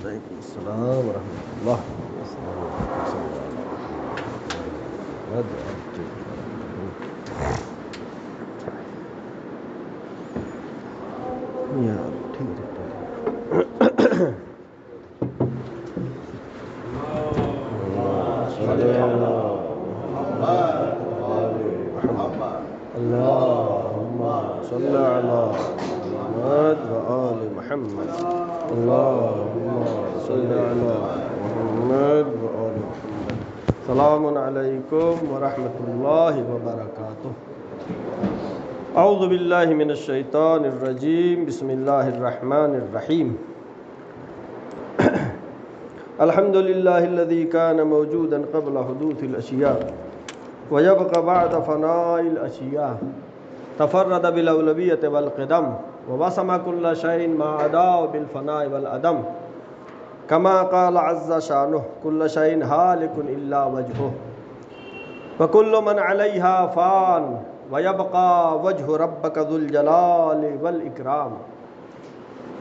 وعلیکم السلام ورحمۃ اللہ۔ اللهم صل على محمد وآل محمد۔ اللهم صل على محمد وآل محمد۔ السلام علیکم ورحمۃ اللہ وبرکاتہ۔ اعوذ باللہ من الشیطان الرجیم، بسم اللہ الرحمن الرحیم۔ الحمد للہ الذی کان موجودا قبل حدوث الاشیاء ويبقى بعد فناء الاشیاء، تفرد بالاولویۃ والقدم ووسم كل شيء ما عداه بالفناء والعدم، كما قال عز شانه كل شيء هالك الا وجهه وكل من عليها فان ويبقى وجه ربك ذو الجلال والإكرام۔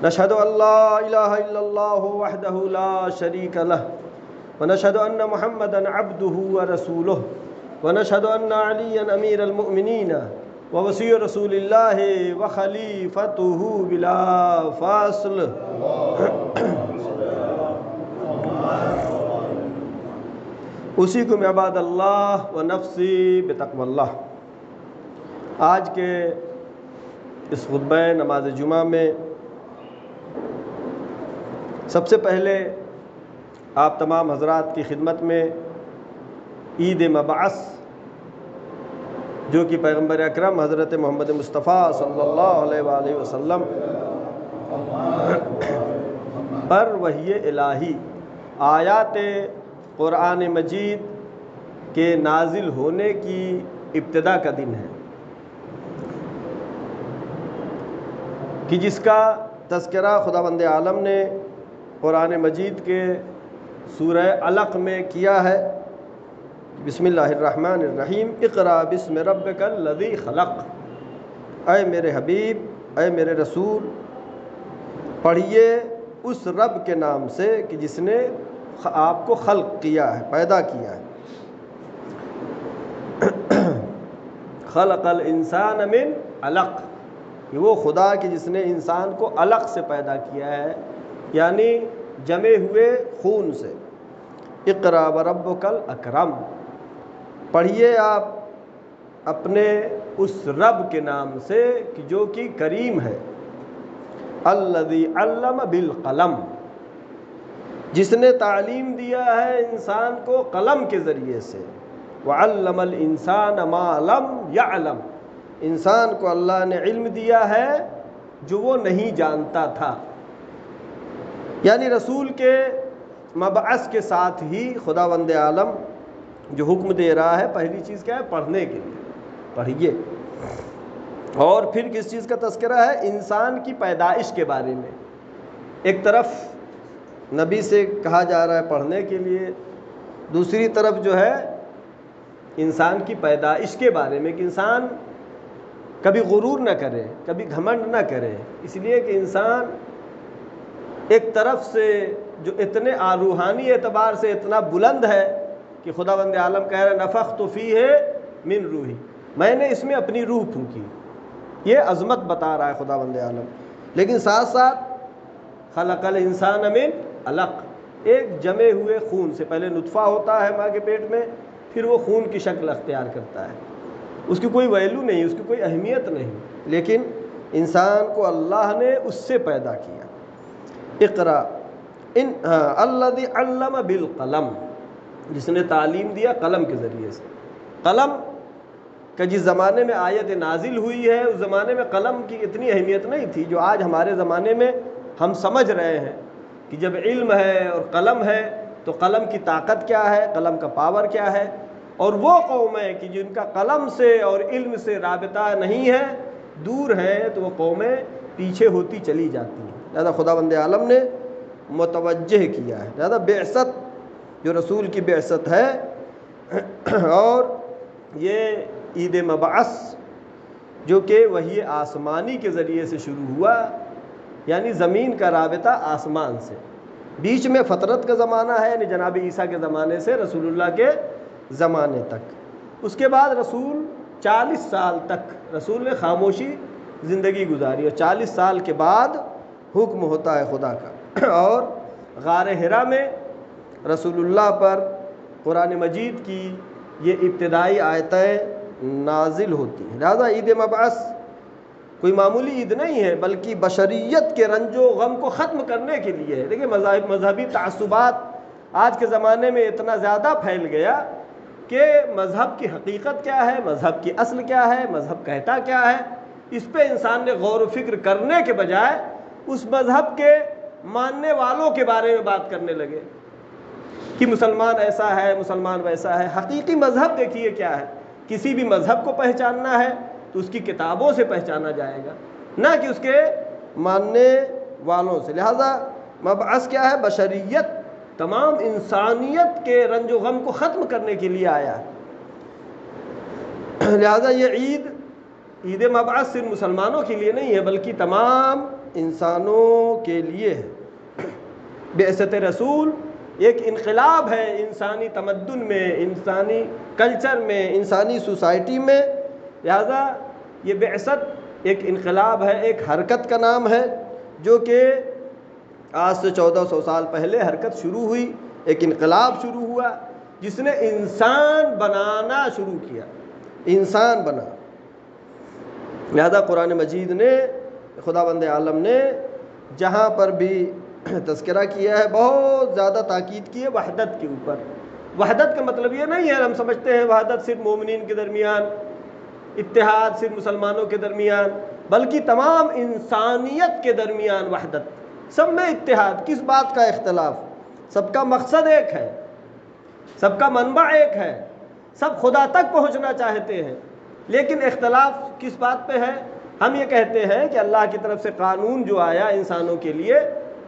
نشهد أن لا إله إلا الله وحده لا شريك له، ونشهد أن محمدا عبده ورسوله، ونشهد أن عليا أمير المؤمنين ووصي رسول الله وخليفته بلا فاصل۔ اوصیکم عباد اللہ ونفسی بتقوی اللہ۔ آج کے اس خطبہ نماز جمعہ میں سب سے پہلے آپ تمام حضرات کی خدمت میں عید مبعث، جو کہ پیغمبر اکرم حضرت محمد مصطفیٰ صلی اللہ علیہ وآلہ وسلم پر وحی الہی آیات قرآن مجید کے نازل ہونے کی ابتدا کا دن ہے، کہ جس کا تذکرہ خداوند عالم نے قرآن مجید کے سورہ علق میں کیا ہے۔ بسم اللہ الرحمن الرحیم، اقرأ بسم ربک الذی خلق۔ اے میرے حبیب، اے میرے رسول، پڑھیے اس رب کے نام سے کہ جس نے آپ کو خلق کیا ہے، پیدا کیا ہے۔ خلق الانسان من علق، یہ وہ خدا کہ جس نے انسان کو علق سے پیدا کیا ہے، یعنی جمے ہوئے خون سے۔ اقرأ وربک الاکرم، پڑھیے آپ اپنے اس رب کے نام سے کہ جو کہ کریم ہے۔ الذی علم بالقلم، جس نے تعلیم دیا ہے انسان کو قلم کے ذریعے سے۔ وعلم الانسان ما لم یعلم، انسان کو اللہ نے علم دیا ہے جو وہ نہیں جانتا تھا۔ یعنی رسول کے مبعث کے ساتھ ہی خداوند عالم جو حکم دے رہا ہے، پہلی چیز کیا ہے؟ پڑھنے کے لیے پڑھیے۔ اور پھر کس چیز کا تذکرہ ہے؟ انسان کی پیدائش کے بارے میں۔ ایک طرف نبی سے کہا جا رہا ہے پڑھنے کے لیے، دوسری طرف جو ہے انسان کی پیدائش کے بارے میں کہ انسان کبھی غرور نہ کرے، کبھی گھمنڈ نہ کرے، اس لیے کہ انسان ایک طرف سے جو اتنے روحانی اعتبار سے اتنا بلند ہے کہ خداوند عالم کہہ رہا نفخت فیہ من روحی، میں نے اس میں اپنی روح پھونکی، یہ عظمت بتا رہا ہے خداوند عالم۔ لیکن ساتھ ساتھ خلق الانسان من علق، ایک جمے ہوئے خون سے، پہلے نطفہ ہوتا ہے ماں کے پیٹ میں، پھر وہ خون کی شکل اختیار کرتا ہے، اس کی کوئی ویلیو نہیں، اس کی کوئی اہمیت نہیں، لیکن انسان کو اللہ نے اس سے پیدا کیا۔ اقرا الذی علم بالقلم، جس نے تعلیم دیا قلم کے ذریعے سے۔ قلم کہ جس زمانے میں آیت نازل ہوئی ہے، اس زمانے میں قلم کی اتنی اہمیت نہیں تھی جو آج ہمارے زمانے میں ہم سمجھ رہے ہیں کہ جب علم ہے اور قلم ہے تو قلم کی طاقت کیا ہے، قلم کا پاور کیا ہے۔ اور وہ قومیں کہ جن کا قلم سے اور علم سے رابطہ نہیں ہے، دور ہے، تو وہ قومیں پیچھے ہوتی چلی جاتی ہیں۔ لہذا خداوند عالم نے متوجہ کیا ہے، لہذا بعثت جو رسول کی بعثت ہے اور یہ عید مبعث جو کہ وحی آسمانی کے ذریعے سے شروع ہوا، یعنی زمین کا رابطہ آسمان سے، بیچ میں فطرت کا زمانہ ہے، یعنی جناب عیسیٰ کے زمانے سے رسول اللہ کے زمانے تک۔ اس کے بعد رسول 40 سال تک رسول نے خاموشی زندگی گزاری، اور 40 سال کے بعد حکم ہوتا ہے خدا کا، اور غار حرا میں رسول اللہ پر قرآن مجید کی یہ ابتدائی آیتیں نازل ہوتی ہیں۔ لہذا عید مبعث کوئی معمولی عید نہیں ہے، بلکہ بشریت کے رنج و غم کو ختم کرنے کے لیے ہے۔ دیکھیں مذہبی تعصبات آج کے زمانے میں اتنا زیادہ پھیل گیا کہ مذہب کی حقیقت کیا ہے، مذہب کی اصل کیا ہے، مذہب کہتا کیا ہے، اس پہ انسان نے غور و فکر کرنے کے بجائے اس مذہب کے ماننے والوں کے بارے میں بات کرنے لگے کہ مسلمان ایسا ہے، مسلمان ویسا ہے۔ حقیقی مذہب دیکھیے کیا ہے۔ کسی بھی مذہب کو پہچاننا ہے تو اس کی کتابوں سے پہچانا جائے گا، نہ کہ اس کے ماننے والوں سے۔ لہذا مبعث کیا ہے؟ بشریت، تمام انسانیت کے رنج و غم کو ختم کرنے کے لیے آیا ہے۔ لہذا یہ عید مبعث صرف مسلمانوں کے لیے نہیں ہے، بلکہ تمام انسانوں کے لیے ہے۔ بعثت رسول ایک انقلاب ہے انسانی تمدن میں، انسانی کلچر میں، انسانی سوسائٹی میں۔ لہذا یہ بعثت ایک انقلاب ہے، ایک حرکت کا نام ہے، جو کہ آج سے 1400 سال پہلے حرکت شروع ہوئی، ایک انقلاب شروع ہوا جس نے انسان بنانا شروع کیا، انسان بنا۔ لہذا قرآن مجید نے، خداوند عالم نے جہاں پر بھی تذکرہ کیا ہے، بہت زیادہ تاکید کی ہے وحدت کے اوپر۔ وحدت کا مطلب یہ نہیں ہے ہم سمجھتے ہیں وحدت صرف مومنین کے درمیان، اتحاد صرف مسلمانوں کے درمیان، بلکہ تمام انسانیت کے درمیان وحدت، سب میں اتحاد۔ کس بات کا اختلاف؟ سب کا مقصد ایک ہے، سب کا منبع ایک ہے، سب خدا تک پہنچنا چاہتے ہیں، لیکن اختلاف کس بات پہ ہے؟ ہم یہ کہتے ہیں کہ اللہ کی طرف سے قانون جو آیا انسانوں کے لیے،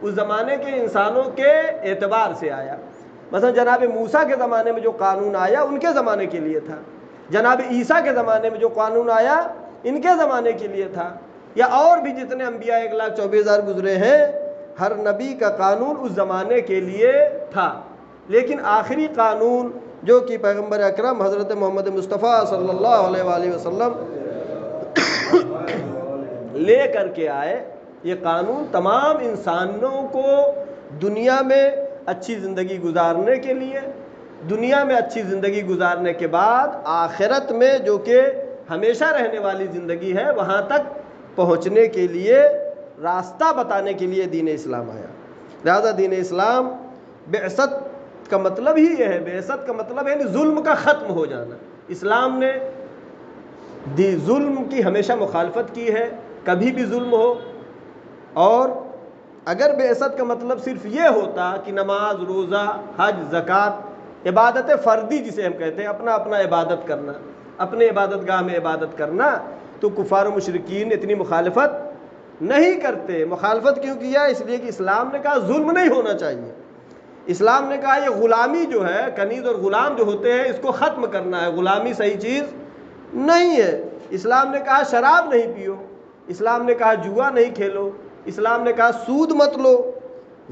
اس زمانے کے انسانوں کے اعتبار سے آیا۔ مثلا جناب موسیٰ کے زمانے میں جو قانون آیا ان کے زمانے کے لیے تھا، جناب عیسیٰ کے زمانے میں جو قانون آیا ان کے زمانے کے لیے تھا، یا اور بھی جتنے انبیاء 1,24,000 گزرے ہیں، ہر نبی کا قانون اس زمانے کے لیے تھا۔ لیکن آخری قانون جو کہ پیغمبر اکرم حضرت محمد مصطفیٰ صلی اللہ علیہ وآلہ وسلم لے کر کے آئے، یہ قانون تمام انسانوں کو دنیا میں اچھی زندگی گزارنے کے لیے، دنیا میں اچھی زندگی گزارنے کے بعد آخرت میں جو کہ ہمیشہ رہنے والی زندگی ہے وہاں تک پہنچنے کے لیے، راستہ بتانے کے لیے دین اسلام آیا۔ لہذا دین اسلام، بعثت کا مطلب ہی یہ ہے، بعثت کا مطلب ہے ظلم کا ختم ہو جانا۔ اسلام نے ظلم کی ہمیشہ مخالفت کی ہے، کبھی بھی ظلم ہو۔ اور اگر بعثت کا مطلب صرف یہ ہوتا کہ نماز، روزہ، حج، زکوٰۃ، عبادت فردی جسے ہم کہتے ہیں، اپنا اپنا عبادت کرنا، اپنے عبادت گاہ میں عبادت کرنا، تو کفار و مشرکین اتنی مخالفت نہیں کرتے۔ مخالفت کیوں کیا؟ اس لیے کہ اسلام نے کہا ظلم نہیں ہونا چاہیے۔ اسلام نے کہا یہ غلامی جو ہے، کنیز اور غلام جو ہوتے ہیں، اس کو ختم کرنا ہے، غلامی صحیح چیز نہیں ہے۔ اسلام نے کہا شراب نہیں پیو، اسلام نے کہا جوا نہیں کھیلو، اسلام نے کہا سود مت لو،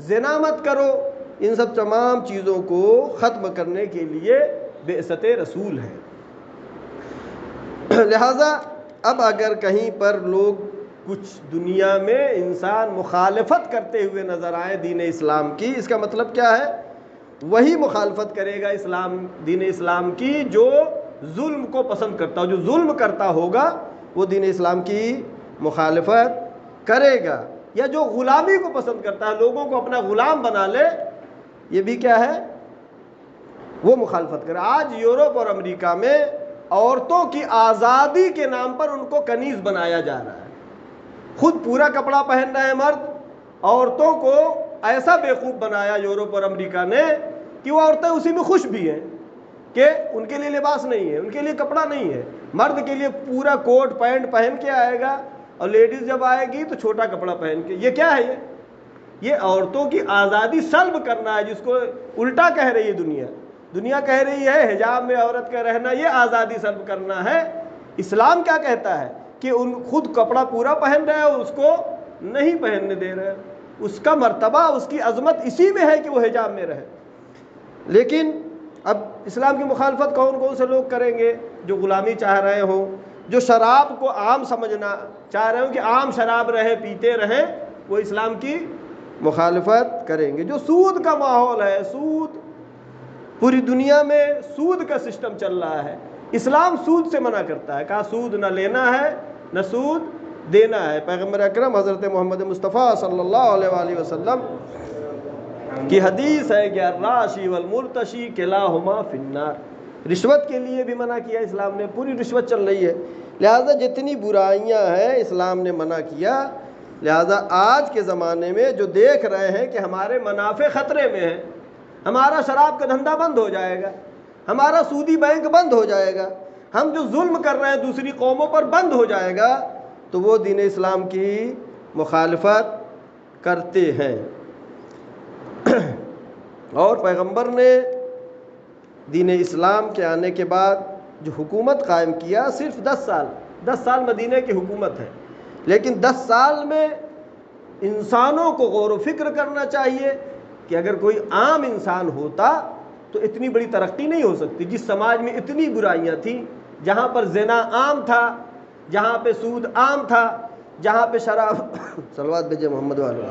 زنا مت کرو۔ ان سب تمام چیزوں کو ختم کرنے کے لیے بعثت رسول ہے۔ لہذا اب اگر کہیں پر لوگ کچھ دنیا میں انسان مخالفت کرتے ہوئے نظر آئے دین اسلام کی، اس کا مطلب کیا ہے؟ وہی مخالفت کرے گا دین اسلام کی جو ظلم کو پسند کرتا ہو۔ جو ظلم کرتا ہوگا وہ دین اسلام کی مخالفت کرے گا، یا جو غلامی کو پسند کرتا ہے، لوگوں کو اپنا غلام بنا لے، یہ بھی کیا ہے؟ وہ مخالفت کرے۔ آج یورپ اور امریکہ میں عورتوں کی آزادی کے نام پر ان کو کنیز بنایا جا رہا ہے۔ خود پورا کپڑا پہن رہے ہیں مرد، عورتوں کو ایسا بیوقوف بنایا یورپ اور امریکہ نے کہ وہ عورتیں اسی میں خوش بھی ہیں کہ ان کے لیے لباس نہیں ہے، ان کے لیے کپڑا نہیں ہے۔ مرد کے لیے پورا کوٹ پینٹ پہن کے آئے گا، اور لیڈیز جب آئے گی تو چھوٹا کپڑا پہن کے۔ یہ کیا ہے؟ یہ عورتوں کی آزادی سلب کرنا ہے، جس کو الٹا کہہ رہی ہے دنیا کہہ رہی ہے حجاب میں عورت کا رہنا یہ آزادی سلب کرنا ہے۔ اسلام کیا کہتا ہے کہ ان خود کپڑا پورا پہن رہے ہیں اور اس کو نہیں پہننے دے رہے ہیں۔ اس کا مرتبہ، اس کی عظمت اسی میں ہے کہ وہ حجاب میں رہے۔ لیکن اب اسلام کی مخالفت کون کون سے لوگ کریں گے؟ جو غلامی چاہ رہے ہوں، جو شراب کو عام سمجھنا چاہ رہے ہوں کہ عام شراب رہے، پیتے رہیں، وہ اسلام کی مخالفت کریں گے۔ جو سود کا ماحول ہے، سود، پوری دنیا میں سود کا سسٹم چل رہا ہے، اسلام سود سے منع کرتا ہے، کہا سود نہ لینا ہے نہ سود دینا ہے۔ پیغمبر اکرم حضرت محمد مصطفیٰ صلی اللہ علیہ وآلہ وسلم کی حدیث ہے کہ الراشی والمرتشی کلاہما فی النار، رشوت کے لیے بھی منع کیا اسلام نے، پوری رشوت چل رہی ہے، لہذا جتنی برائیاں ہیں اسلام نے منع کیا۔ لہذا آج کے زمانے میں جو دیکھ رہے ہیں کہ ہمارے منافع خطرے میں ہیں، ہمارا شراب کا دھندا بند ہو جائے گا، ہمارا سودی بینک بند ہو جائے گا، ہم جو ظلم کر رہے ہیں دوسری قوموں پر بند ہو جائے گا، تو وہ دین اسلام کی مخالفت کرتے ہیں۔ اور پیغمبر نے دین اسلام کے آنے کے بعد جو حکومت قائم کیا، صرف 10 سال مدینہ کی حکومت ہے، لیکن 10 سال میں انسانوں کو غور و فکر کرنا چاہیے کہ اگر کوئی عام انسان ہوتا تو اتنی بڑی ترقی نہیں ہو سکتی۔ جس سماج میں اتنی برائیاں تھیں، جہاں پر زنا عام تھا، جہاں پہ سود عام تھا، جہاں پہ شراب صلوات بھیجے محمد والے،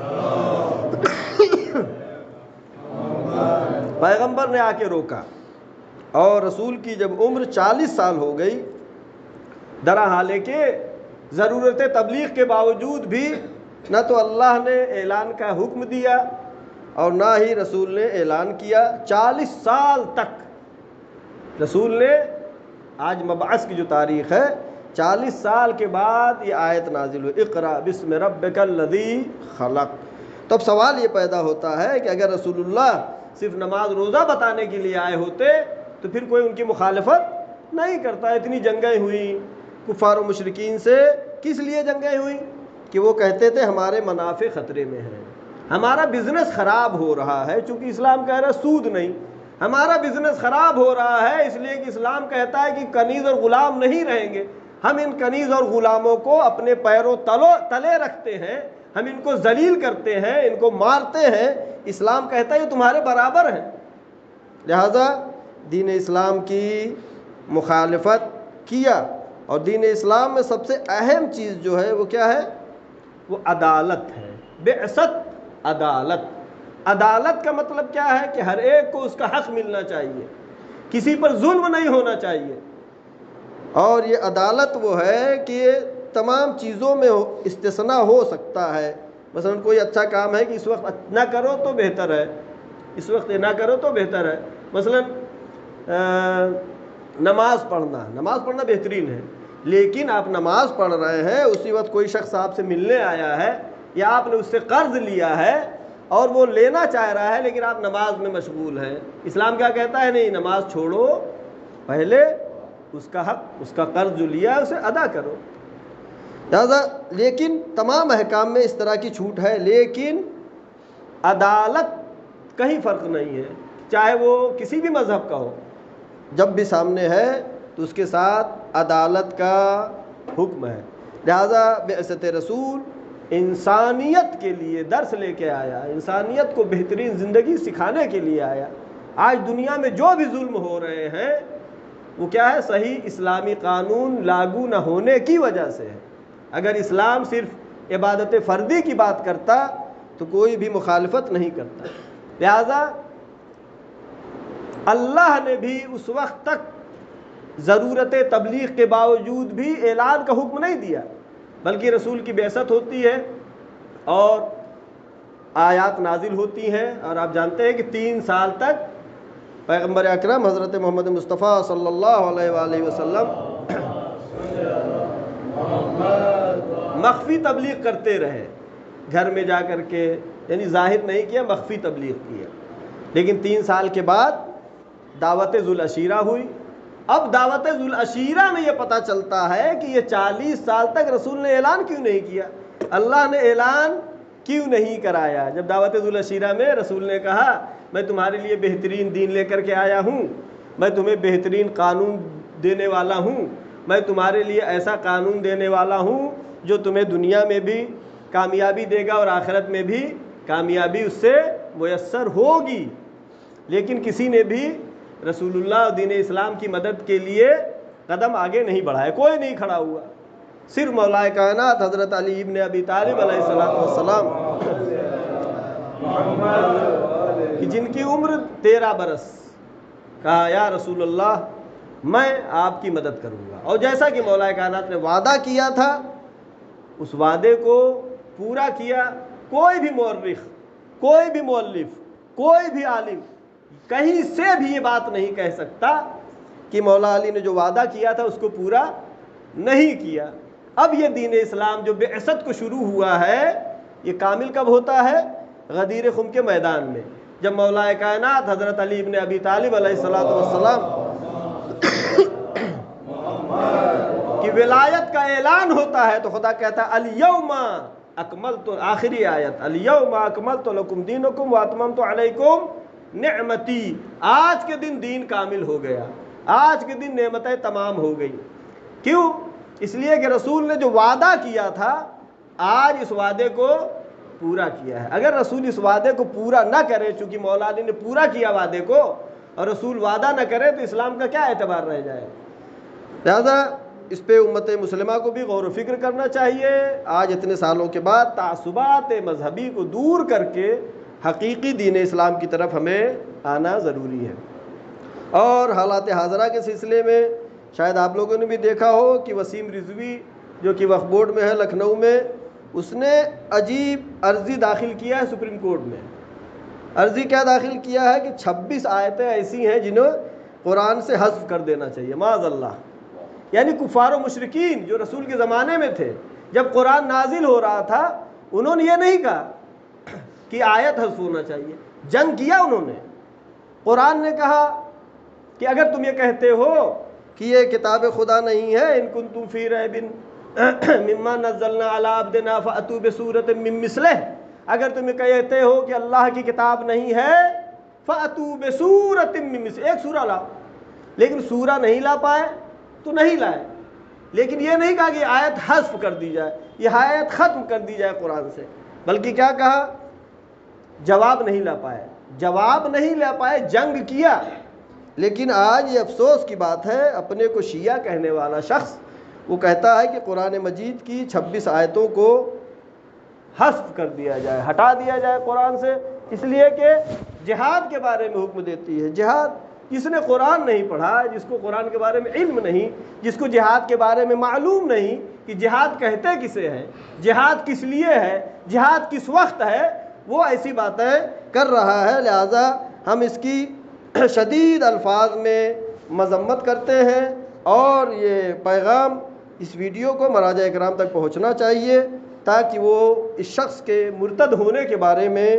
پیغمبر نے آ کے روکا، اور رسول کی جب عمر 40 سال ہو گئی، درا حالے کہ ضرورت تبلیغ کے باوجود بھی نہ تو اللہ نے اعلان کا حکم دیا اور نہ ہی رسول نے اعلان کیا۔ 40 سال تک رسول نے، آج مبعث کی جو تاریخ ہے، 40 سال کے بعد یہ آیت نازل ہوئی، اقرأ بسم ربک الذی خلق۔ تو اب سوال یہ پیدا ہوتا ہے کہ اگر رسول اللہ صرف نماز روزہ بتانے کے لیے آئے ہوتے تو پھر کوئی ان کی مخالفت نہیں کرتا۔ اتنی جنگیں ہوئیں کفار و مشرکین سے، کس لیے جنگیں ہوئیں؟ کہ وہ کہتے تھے ہمارے منافع خطرے میں ہیں، ہمارا بزنس خراب ہو رہا ہے، چونکہ اسلام کہہ رہا ہے سود نہیں، ہمارا بزنس خراب ہو رہا ہے اس لیے کہ اسلام کہتا ہے کہ کنیز اور غلام نہیں رہیں گے، ہم ان کنیز اور غلاموں کو اپنے پیروں تلے رکھتے ہیں، ہم ان کو ذلیل کرتے ہیں، ان کو مارتے ہیں، اسلام کہتا ہے یہ تمہارے برابر ہیں۔ لہذا دین اسلام کی مخالفت کیا، اور دین اسلام میں سب سے اہم چیز جو ہے وہ کیا ہے؟ وہ عدالت ہے، بعثت عدالت۔ عدالت کا مطلب کیا ہے؟ کہ ہر ایک کو اس کا حق ملنا چاہیے، کسی پر ظلم نہیں ہونا چاہیے۔ اور یہ عدالت وہ ہے کہ تمام چیزوں میں استثناء ہو سکتا ہے۔ مثلا کوئی اچھا کام ہے کہ اس وقت نہ کرو تو بہتر ہے، اس وقت نہ کرو تو بہتر ہے۔ مثلا نماز پڑھنا بہترین ہے، لیکن آپ نماز پڑھ رہے ہیں، اسی وقت کوئی شخص آپ سے ملنے آیا ہے یا آپ نے اس سے قرض لیا ہے اور وہ لینا چاہ رہا ہے لیکن آپ نماز میں مشغول ہیں، اسلام کیا کہتا ہے؟ نہیں، نماز چھوڑو، پہلے اس کا حق، اس کا قرض جو لیا ہے اسے ادا کرو۔ لہذا لیکن تمام احکام میں اس طرح کی چھوٹ ہے، لیکن عدالت کہیں فرق نہیں ہے، چاہے وہ کسی بھی مذہب کا ہو، جب بھی سامنے ہے تو اس کے ساتھ عدالت کا حکم ہے۔ لہذا بعثت رسول انسانیت کے لیے درس لے کے آیا، انسانیت کو بہترین زندگی سکھانے کے لیے آیا۔ آج دنیا میں جو بھی ظلم ہو رہے ہیں وہ کیا ہے؟ صحیح اسلامی قانون لاگو نہ ہونے کی وجہ سے ہے۔ اگر اسلام صرف عبادت فردی کی بات کرتا تو کوئی بھی مخالفت نہیں کرتا۔ لہذا اللہ نے بھی اس وقت تک ضرورت تبلیغ کے باوجود بھی اعلان کا حکم نہیں دیا، بلکہ رسول کی بعثت ہوتی ہے اور آیات نازل ہوتی ہیں، اور آپ جانتے ہیں کہ 3 سال تک پیغمبر اکرم حضرت محمد مصطفیٰ صلی اللہ علیہ وآلہ وسلم مخفی تبلیغ کرتے رہے، گھر میں جا کر کے، یعنی ظاہر نہیں کیا، مخفی تبلیغ کیا۔ لیکن 3 سال کے بعد دعوت ذوالعشیرہ ہوئی۔ اب دعوت ذوالعشیرہ میں یہ پتہ چلتا ہے کہ یہ 40 سال تک رسول نے اعلان کیوں نہیں کیا، اللہ نے اعلان کیوں نہیں کرایا۔ جب دعوت ذوالعشیرہ میں رسول نے کہا میں تمہارے لیے بہترین دین لے کر کے آیا ہوں، میں تمہیں بہترین قانون دینے والا ہوں، میں تمہارے لیے ایسا قانون دینے والا ہوں جو تمہیں دنیا میں بھی کامیابی دے گا اور آخرت میں بھی کامیابی اس سے میسر ہوگی، لیکن کسی نے بھی رسول اللہ اور دین اسلام کی مدد کے لیے قدم آگے نہیں بڑھائے، کوئی نہیں کھڑا ہوا، صرف مولا کائنات حضرت علی ابن ابی طالب علیہ السلام کہ جن کی عمر 13 برس، کہا یا رسول اللہ میں آپ کی مدد کروں گا، اور جیسا کہ مولا کائنات نے وعدہ کیا تھا اس وعدے کو پورا کیا۔ کوئی بھی مورخ، کوئی بھی مؤلف، کوئی بھی عالم کہیں سے بھی یہ بات نہیں کہہ سکتا کہ مولا علی نے جو وعدہ کیا تھا اس کو پورا نہیں کیا۔ اب یہ دین اسلام جو بعثت کو شروع ہوا ہے یہ کامل کب ہوتا ہے؟ غدیر خم کے میدان میں، جب مولا کائنات حضرت علی ابن ابی طالب علیہ السلام کی ولایت کا اعلان ہوتا ہے تو خدا کہتا ہے الیوم اکملت، آخری آیت، الیوم اکملت لکم دینکم واتممت علیکم نعمتی، آج کے دن دین کامل ہو گیا، آج کے دن نعمتیں تمام ہو گئی۔ کیوں؟ اس لیے کہ رسول نے جو وعدہ کیا تھا آج اس وعدے کو پورا کیا ہے۔ اگر رسول اس وعدے کو پورا نہ کرے، چونکہ مولا علی نے پورا کیا وعدے کو، اور رسول وعدہ نہ کرے تو اسلام کا کیا اعتبار رہ جائے؟ لہذا اس پہ امت مسلمہ کو بھی غور و فکر کرنا چاہیے۔ آج اتنے سالوں کے بعد تعصبات مذہبی کو دور کر کے حقیقی دین اسلام کی طرف ہمیں آنا ضروری ہے۔ اور حالات حاضرہ کے سلسلے میں شاید آپ لوگوں نے بھی دیکھا ہو کہ وسیم رضوی جو کہ وقف بورڈ میں ہے لکھنؤ میں، اس نے عجیب عرضی داخل کیا ہے سپریم کورٹ میں۔ عرضی کیا داخل کیا ہے کہ 26 آیتیں ایسی ہیں جنہیں قرآن سے حذف کر دینا چاہیے، معاذ اللہ۔ یعنی کفار و مشرکین جو رسول کے زمانے میں تھے، جب قرآن نازل ہو رہا تھا انہوں نے یہ نہیں کہا کہ آیت حذف ہونا چاہیے، جنگ کیا انہوں نے۔ قرآن نے کہا کہ اگر تم یہ کہتے ہو کہ یہ کتاب خدا نہیں ہے، ان کنتم فی ریب مما نزلنا علی عبدنا فأتوا بسورۃ من مثلہ، اگر تم یہ کہتے ہو کہ اللہ کی کتاب نہیں ہے فأتوا بسورۃ من مثلہ، ایک سورہ لاؤ۔ لیکن سورہ نہیں لا پائے تو نہیں لائے، لیکن یہ نہیں کہا کہ آیت حذف کر دی جائے، یہ آیت ختم کر دی جائے قرآن سے، بلکہ کیا کہا؟ جواب نہیں لا پائے، جواب نہیں لا پائے، جنگ کیا۔ لیکن آج یہ افسوس کی بات ہے، اپنے کو شیعہ کہنے والا شخص وہ کہتا ہے کہ قرآن مجید کی 26 آیتوں کو حذف کر دیا جائے، ہٹا دیا جائے قرآن سے، اس لیے کہ جہاد کے بارے میں حکم دیتی ہے۔ جہاد، جس نے قرآن نہیں پڑھا، جس کو قرآن کے بارے میں علم نہیں، جس کو جہاد کے بارے میں معلوم نہیں کہ جہاد کہتے کسے ہیں، جہاد کس لیے ہے، جہاد کس وقت ہے، وہ ایسی باتیں کر رہا ہے۔ لہذا ہم اس کی شدید الفاظ میں مذمت کرتے ہیں، اور یہ پیغام اس ویڈیو کو مراجع اکرام تک پہنچنا چاہیے تاکہ وہ اس شخص کے مرتد ہونے کے بارے میں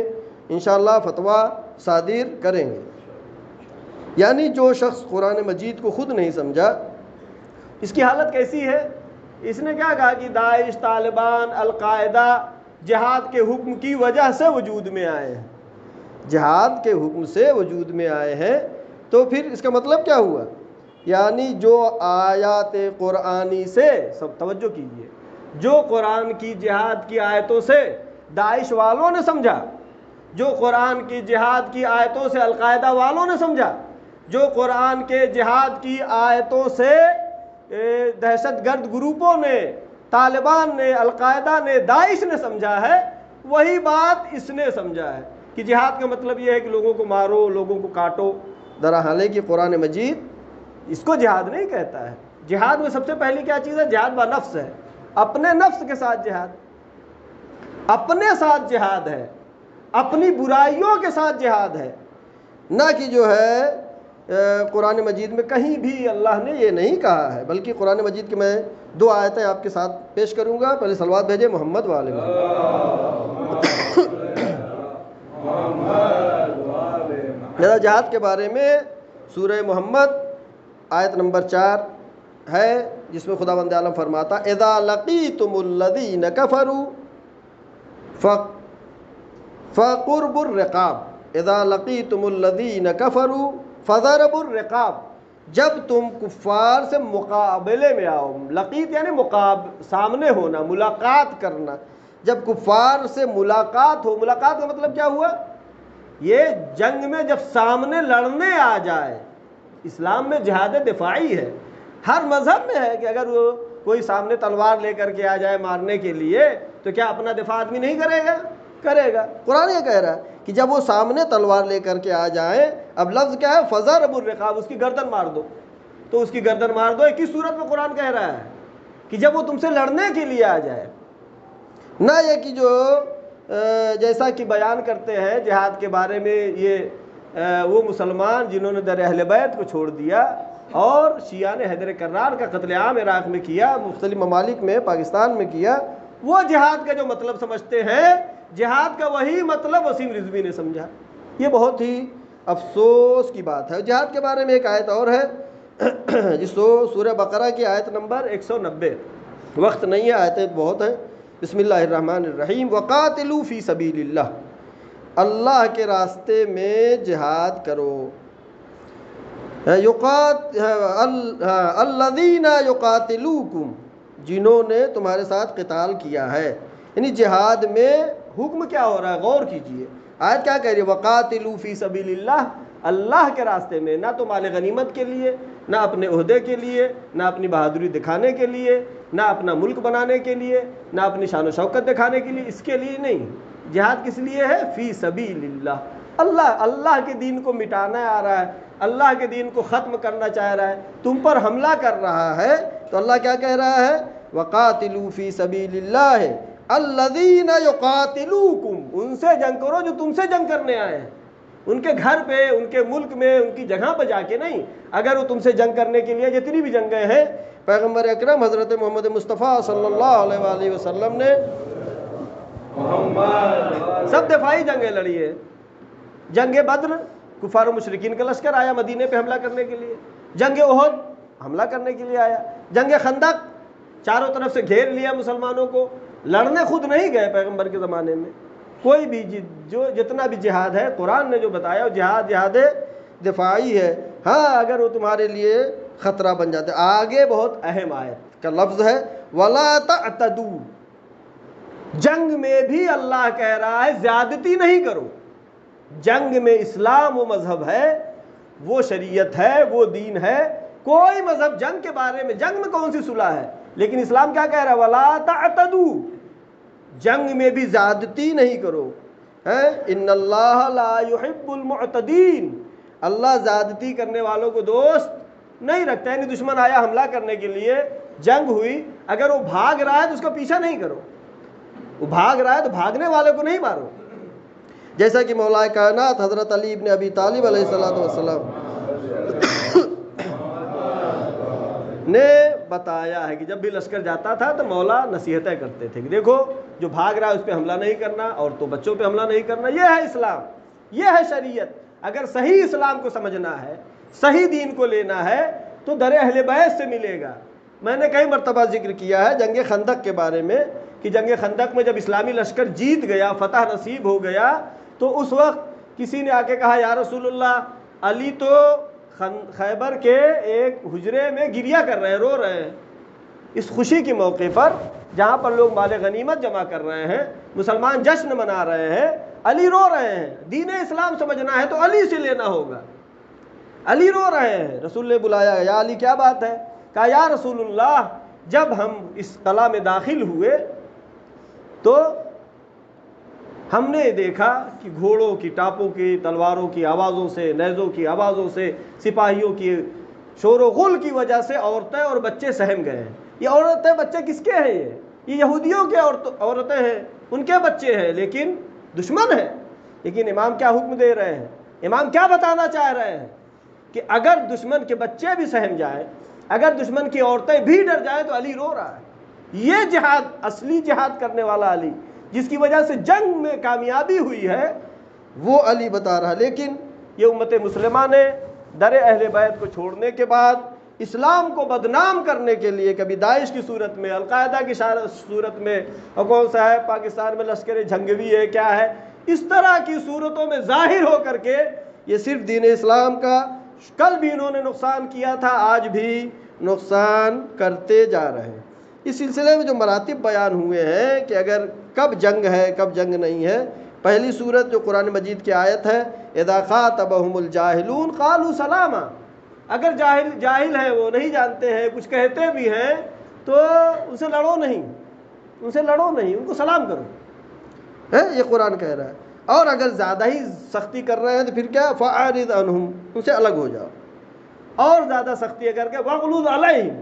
انشاءاللہ فتویٰ صادر کریں گے۔ یعنی جو شخص قرآن مجید کو خود نہیں سمجھا، اس کی حالت کیسی ہے؟ اس نے کیا کہا کہ داعش، طالبان، القاعدہ جہاد کے حکم کی وجہ سے وجود میں آئے ہیں، جہاد کے حکم سے وجود میں آئے ہیں، تو پھر اس کا مطلب کیا ہوا؟ یعنی جو آیات قرآنی سے، سب توجہ کیجئے، جو قرآن کی جہاد کی آیتوں سے داعش والوں نے سمجھا، جو قرآن کی جہاد کی آیتوں سے القاعدہ والوں نے سمجھا، جو قرآن کے جہاد کی آیتوں سے دہشت گرد گروپوں نے، طالبان نے، القاعدہ نے، داعش نے سمجھا ہے، وہی بات اس نے سمجھا ہے کہ جہاد کا مطلب یہ ہے کہ لوگوں کو مارو، لوگوں کو کاٹو۔ درحال کہ قرآن مجید اس کو جہاد نہیں کہتا ہے۔ جہاد میں سب سے پہلی کیا چیز ہے؟ جہاد با نفس ہے، اپنے نفس کے ساتھ جہاد، اپنے ساتھ جہاد ہے، اپنی برائیوں کے ساتھ جہاد ہے، نہ کہ جو ہے قرآن مجید میں کہیں بھی اللہ نے یہ نہیں کہا ہے۔ بلکہ قرآن مجید کی میں 2 آیتیں آپ کے ساتھ پیش کروں گا۔ پہلے صلوات بھیجے محمد والے میرا جہاد کے بارے میں سورہ محمد آیت نمبر 4 ہے، جس میں خداوند عالم فرماتا اذا لقیتم الذین کفروا فقربوا الرقاب، اذا لقیتم الذین کفروا فضربوا الرقاب، جب تم کفار سے مقابلے میں آؤ، لقیت یعنی سامنے ہونا، ملاقات کرنا، جب کفار سے ملاقات ہو، ملاقات کا مطلب کیا ہوا؟ یہ جنگ میں جب سامنے لڑنے آ جائے. اسلام میں جہاد دفاعی ہے، ہر مذہب میں ہے کہ اگر وہ کوئی سامنے تلوار لے کر کے آ جائے مارنے کے لیے تو کیا اپنا دفاع آدمی نہیں کرے گا؟ کرے گا. قرآن یہ کہہ رہا ہے کہ جب وہ سامنے تلوار لے کر کے آ جائیں، اب لفظ کیا ہے؟ فَضَرَبُوا الرِّقَابَ، اس کی گردن مار دو. تو اس کی گردن مار دو. کس صورت میں قرآن کہہ رہا ہے؟ کہ جب وہ تم سے لڑنے کے لیے آ جائے. نہ یہ کہ جو جیسا کہ بیان کرتے ہیں جہاد کے بارے میں یہ وہ مسلمان جنہوں نے در اہل بیت کو چھوڑ دیا اور شیعہ نے حیدر کرار کا قتل عام عراق میں کیا، مختلف ممالک میں، پاکستان میں کیا، وہ جہاد کا جو مطلب سمجھتے ہیں، جہاد کا وہی مطلب وسیم رضوی نے سمجھا. یہ بہت ہی افسوس کی بات ہے. جہاد کے بارے میں ایک آیت اور ہے جس کو سورہ بقرہ کی آیت نمبر 190. وقت نہیں ہے، آیتیں بہت ہیں. بسم اللہ الرحمن الرحیم. وقاتلوا فی سبیل اللہ، اللہ کے راستے میں جہاد کرو. الذین یقاتلوکم، جنہوں نے تمہارے ساتھ قتال کیا ہے. یعنی جہاد میں حکم کیا ہو رہا ہے؟ غور کیجئے. آیت کیا کہہ رہی ہے؟ وقاتلوا فی سبیل اللہ، اللہ کے راستے میں، نہ تو مال غنیمت کے لیے، نہ اپنے عہدے کے لیے، نہ اپنی بہادری دکھانے کے لیے، نہ اپنا ملک بنانے کے لیے، نہ اپنی شان و شوکت دکھانے کے لیے. اس کے لیے نہیں. جہاد کس لیے ہے؟ فی سبیل اللہ. اللہ کے دین کو مٹانا آ رہا ہے، اللہ کے دین کو ختم کرنا چاہ رہا ہے، تم پر حملہ کر رہا ہے، تو اللہ کیا کہہ رہا ہے؟ وقاتلوا فی سبیل اللہ الذین یقاتلوکم، ان سے جنگ کرو جو تم سے جنگ کرنے آئے ہیں. ان کے گھر پہ، ان کے ملک میں، ان کی جگہ پہ جا کے نہیں. اگر وہ تم سے جنگ کرنے کے لیے، جتنی بھی جنگیں ہیں پیغمبر اکرم حضرت محمد مصطفیٰ صلی اللہ علیہ وآلہ وسلم نے سب دفاعی جنگیں لڑی ہے. جنگ بدر، کفار و مشرکین کا لشکر آیا مدینے پہ حملہ کرنے کے لیے. جنگ احد، حملہ کرنے کے لیے آیا. جنگ خندق، چاروں طرف سے گھیر لیا مسلمانوں کو. لڑنے خود نہیں گئے پیغمبر کے زمانے میں. کوئی بھی جو جتنا بھی جہاد ہے قرآن نے جو بتایا وہ جہاد دفاعی ہے. ہاں اگر وہ تمہارے لیے خطرہ بن جاتے. آگے بہت اہم آیت کا لفظ ہے وَلَا تَعْتَدُوا. جنگ میں بھی اللہ کہہ رہا ہے زیادتی نہیں کرو. جنگ میں اسلام وہ مذہب ہے، وہ شریعت ہے، وہ دین ہے. کوئی مذہب جنگ کے بارے میں، جنگ میں کون سی صلح ہے؟ لیکن اسلام کیا کہہ رہا ہے؟ وَلَا تَعْتَدُوا. جنگ میں بھی زیادتی نہیں کرو. ان اللہ لا يحب المعتدین. اللہ زیادتی کرنے والوں کو دوست نہیں رکھتا. یعنی دشمن آیا حملہ کرنے کے لیے، جنگ ہوئی، اگر وہ بھاگ رہا ہے تو اس کا پیچھا نہیں کرو. وہ بھاگ رہا ہے تو بھاگنے والے کو نہیں مارو. جیسا کہ مولا کائنات حضرت علی ابن ابی طالب علیہ السلام نے بتایا ہے کہ جب بھی لشکر جاتا تھا تو مولا نصیحتیں کرتے تھے کہ دیکھو جو بھاگ رہا ہے اس پہ حملہ نہیں کرنا، عورتوں بچوں پہ حملہ نہیں کرنا. یہ ہے اسلام، یہ ہے شریعت. اگر صحیح اسلام کو سمجھنا ہے، صحیح دین کو لینا ہے تو در اہل بیت سے ملے گا. میں نے کئی مرتبہ ذکر کیا ہے جنگ خندق کے بارے میں کہ جنگ خندق میں جب اسلامی لشکر جیت گیا، فتح نصیب ہو گیا، تو اس وقت کسی نے آ کے کہا یا رسول اللہ، علی تو خیبر کے ایک حجرے میں گریہ کر رہے ہیں، رو رہے ہیں. اس خوشی کے موقع پر جہاں پر لوگ مال غنیمت جمع کر رہے ہیں، مسلمان جشن منا رہے ہیں، علی رو رہے ہیں. دین اسلام سمجھنا ہے تو علی سے لینا ہوگا. علی رو رہے ہیں. رسول نے بلایا، یا علی کیا بات ہے؟ کہا یا رسول اللہ، جب ہم اس قلعہ میں داخل ہوئے تو ہم نے دیکھا کہ گھوڑوں کی، ٹاپوں کی، تلواروں کی آوازوں سے، نیزوں کی آوازوں سے، سپاہیوں کی شور و غل کی وجہ سے عورتیں اور بچے سہم گئے ہیں. یہ عورتیں بچے کس کے ہیں؟ یہ یہودیوں کے عورتیں ہیں، ان کے بچے ہیں، لیکن دشمن ہیں. لیکن امام کیا حکم دے رہے ہیں؟ امام کیا بتانا چاہ رہے ہیں؟ کہ اگر دشمن کے بچے بھی سہم جائیں، اگر دشمن کی عورتیں بھی ڈر جائیں تو علی رو رہا ہے. یہ جہاد، اصلی جہاد کرنے والا علی، جس کی وجہ سے جنگ میں کامیابی ہوئی ہے، وہ علی بتا رہا. لیکن یہ امت مسلمہ نے در اہل بیت کو چھوڑنے کے بعد اسلام کو بدنام کرنے کے لیے کبھی داعش کی صورت میں، القاعدہ کی صورت میں، اور کون سا ہے پاکستان میں لشکر جھنگوی ہے، کیا ہے، اس طرح کی صورتوں میں ظاہر ہو کر کے یہ صرف دین اسلام کا کل بھی انہوں نے نقصان کیا تھا، آج بھی نقصان کرتے جا رہے ہیں. اس سلسلے میں جو مراتب بیان ہوئے ہیں کہ اگر کب جنگ ہے کب جنگ نہیں ہے۔ پہلی صورت جو قرآن مجید کی آیت ہے، اذا خاطبهم الجاہلون قالوا سلاما، اگر جاہل ہیں، وہ نہیں جانتے ہیں، کچھ کہتے بھی ہیں تو ان سے لڑو نہیں، ان سے لڑو نہیں، ان کو سلام کرو، یہ قرآن کہہ رہا ہے۔ اور اگر زیادہ ہی سختی کر رہے ہیں تو پھر کیا، فاعرض عنہم، ان سے الگ ہو جاؤ۔ اور زیادہ سختی کر کے واغلظ علیہم،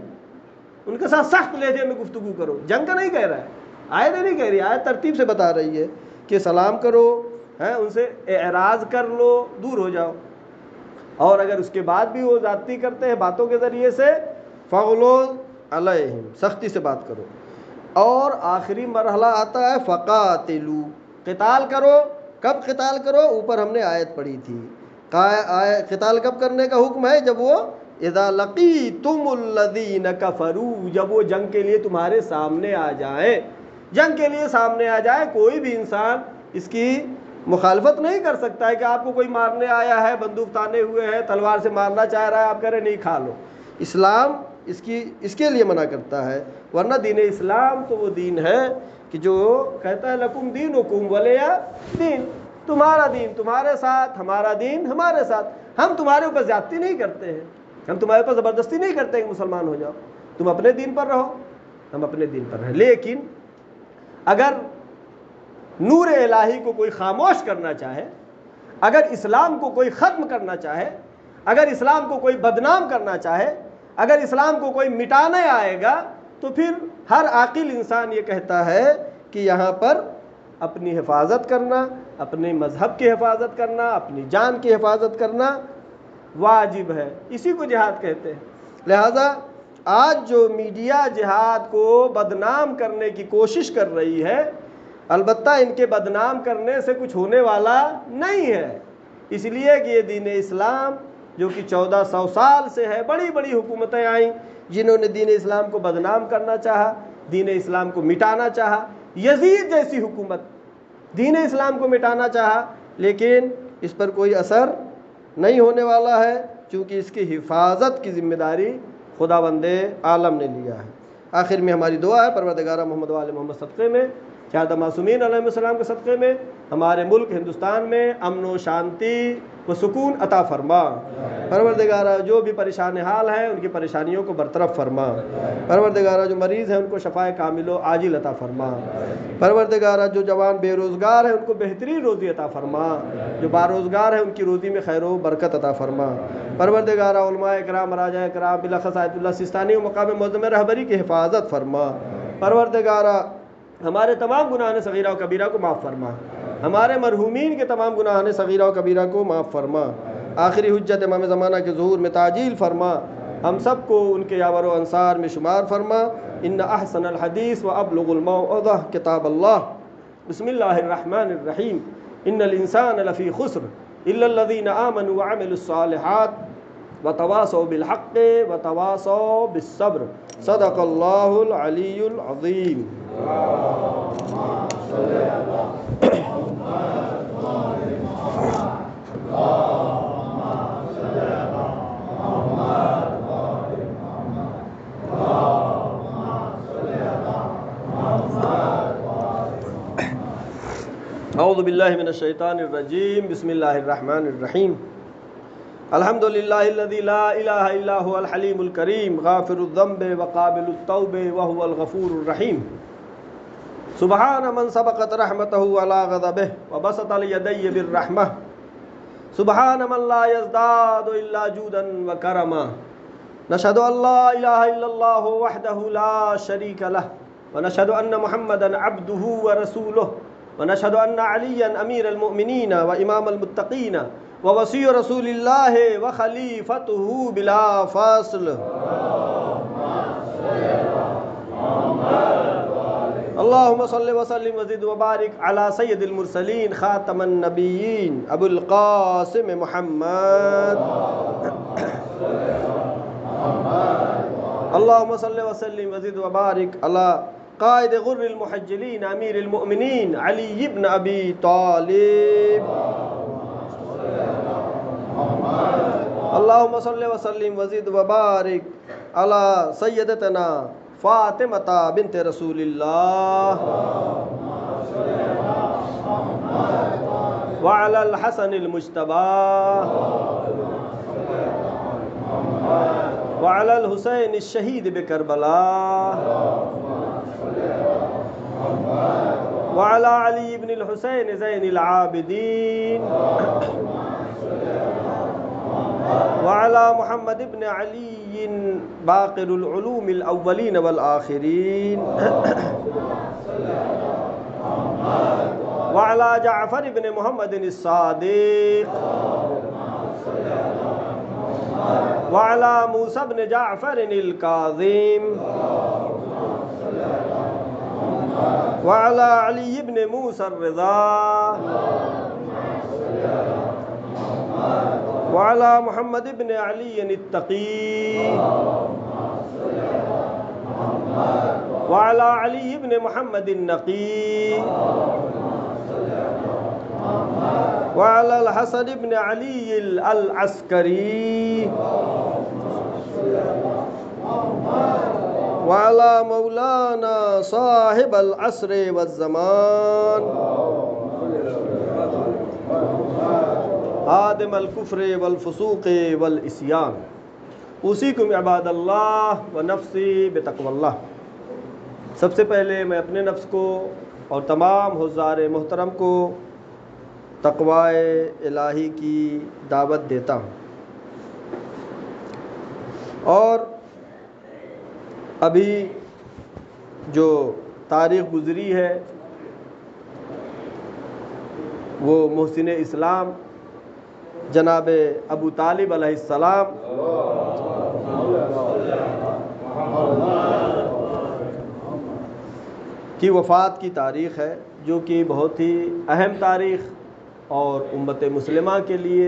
ان کے ساتھ سخت لہجے میں گفتگو کرو۔ جنگ کا نہیں کہہ رہا ہے، آیت نہیں کہہ رہی، آیت ترتیب سے بتا رہی ہے کہ سلام کرو، ان سے اعراض کر لو، دور ہو جاؤ۔ اور اگر اس کے بعد بھی وہ زیادتی کرتے ہیں باتوں کے ذریعے سے، فغلظ علیہم، سختی سے بات کرو۔ اور آخری مرحلہ آتا ہے فقاتلو، قتال کرو۔ کب قتال کرو؟ اوپر ہم نے آیت پڑھی تھی، قتال کب کرنے کا حکم ہے؟ جب وہ اذا لقیتم الذین کفروا، جب وہ جنگ کے لیے تمہارے سامنے آ جائیں، جنگ کے لیے سامنے آ جائے۔ کوئی بھی انسان اس کی مخالفت نہیں کر سکتا ہے کہ آپ کو کوئی مارنے آیا ہے، بندوق تانے ہوئے ہے، تلوار سے مارنا چاہ رہا ہے، آپ کہہ رہے نہیں، کھا لو۔ اسلام اس کے لیے منع کرتا ہے، ورنہ دین اسلام تو وہ دین ہے کہ جو کہتا ہے لکم دینکم ولی دین، تمہارا دین تمہارے ساتھ، ہمارا دین ہمارے ساتھ۔ ہم تمہارے اوپر زیادتی نہیں کرتے ہیں، ہم تمہارے اوپر زبردستی نہیں کرتے کہ مسلمان ہو جاؤ، تم اپنے دین پر رہو، ہم اپنے دین پر رہیں۔ لیکن اگر نور الہی کو کوئی خاموش کرنا چاہے، اگر اسلام کو کوئی ختم کرنا چاہے، اگر اسلام کو کوئی بدنام کرنا چاہے، اگر اسلام کو کوئی مٹانے آئے گا، تو پھر ہر عاقل انسان یہ کہتا ہے کہ یہاں پر اپنی حفاظت کرنا، اپنے مذہب کی حفاظت کرنا، اپنی جان کی حفاظت کرنا واجب ہے، اسی کو جہاد کہتے ہیں۔ لہذا آج جو میڈیا جہاد کو بدنام کرنے کی کوشش کر رہی ہے، البتہ ان کے بدنام کرنے سے کچھ ہونے والا نہیں ہے، اس لیے کہ یہ دین اسلام جو کہ 1400 سال سے ہے، بڑی بڑی حکومتیں آئیں جنہوں نے دین اسلام کو بدنام کرنا چاہا، دین اسلام کو مٹانا چاہا۔ یزید جیسی حکومت دین اسلام کو مٹانا چاہا، لیکن اس پر کوئی اثر نہیں ہونے والا ہے، چونکہ اس کی حفاظت کی ذمہ داری خداوند عالم نے لیا ہے۔ آخر میں ہماری دعا ہے، پروردگارہ محمد و آل محمد صدقے میں، شہداء معصومین علیہ السلام کے صدقے میں ہمارے ملک ہندوستان میں امن و شانتی و سکون عطا فرما۔ پروردگارہ جو بھی پریشان حال ہیں ان کی پریشانیوں کو برطرف فرما۔ پروردگارہ جو مریض ہیں ان کو شفائے کامل و عاجل عطا فرما۔ پروردگارہ جو جوان بے روزگار ہیں ان کو بہترین روزی عطا فرما، جو باروزگار ہیں ان کی روزی میں خیر و برکت عطا فرما۔ پروردگارہ علماء اکرام، مراجع اکرام، بالاخص آیت اللہ سیستانی و مقام معظم رہبری کی حفاظت فرما۔ پروردگارہ ہمارے تمام گناہ صغیرہ و کبیرہ کو معاف فرما، ہمارے مرحومین کے تمام گناہ صغیرہ و کبیرہ کو معاف فرما۔ آخری حجت امام زمانہ کے ظہور میں تعجیل فرما، ہم سب کو ان کے یاور و انصار میں شمار فرما۔ ان احسن الحدیث و ابلغ الموعظہ کتاب اللہ۔ بسم اللہ الرحمن الرحیم۔ ان الانسان لفی خسر الا الذین آمنوا وعملوا الصالحات وتواصوا بالحق وتواصوا بالصبر۔ صدق اللہ العلی العظیم۔ اعوذ باللہ من الشیطان الرجیم، بسم اللہ الرحمن الرحیم۔ الحمد للہ الذی لا الہ الا هو الحلیم الکریم، غافر الذنب وقابل التوب وهو الغفور الرحیم۔ سبحان من سبقت رحمته على غضبه وبسط اليدي بالرحمة، سبحان من لا يزداد الا جودا وكرما۔ نشهد ان لا اله الا الله وحده لا شريك له، ونشهد ان محمدا عبده ورسوله، ونشهد ان عليا امير المؤمنين وامام المتقين ووصي رسول الله وخليفته بلا فاصل۔ اللهم صل وسلم وزد وبارك على سيد المرسلين خاتم النبيين ابو القاسم محمد۔ اللهم صل وسلم وزد وبارك على قائد غر المحجلين امير المؤمنين علي بن ابي طالب۔ اللهم صل وسلم وزد وبارك على سيدتنا فاطمة بنت رسول الله۔ وعلى الحسن المجتبى وعلى الحسين الشهيد بكربلاء وعلى علي بن الحسين زين العابدين وعلى محمد بن علي باقر العلوم الأولين والآخرين وعلى جعفر بن محمد الصادق وعلى موسى بن جعفر الكاظم وعلى علي بن موسى الرضا وعلى محمد بن علي التقي وعلى علي بن محمد النقي وعلى الحسن بن علي العسكري وعلى مولانا صاحب العصر والزمان آدم الكفر والفسوق والعصيان اوصیکم عباد اللہ و نفسی بتقوی اللہ۔ سب سے پہلے میں اپنے نفس کو اور تمام حضار محترم کو تقوی الہی کی دعوت دیتا ہوں۔ اور ابھی جو تاریخ گزری ہے وہ محسن اسلام جناب ابو طالب علیہ السلام کی وفات کی تاریخ ہے، جو کہ بہت ہی اہم تاریخ اور امت مسلمہ کے لیے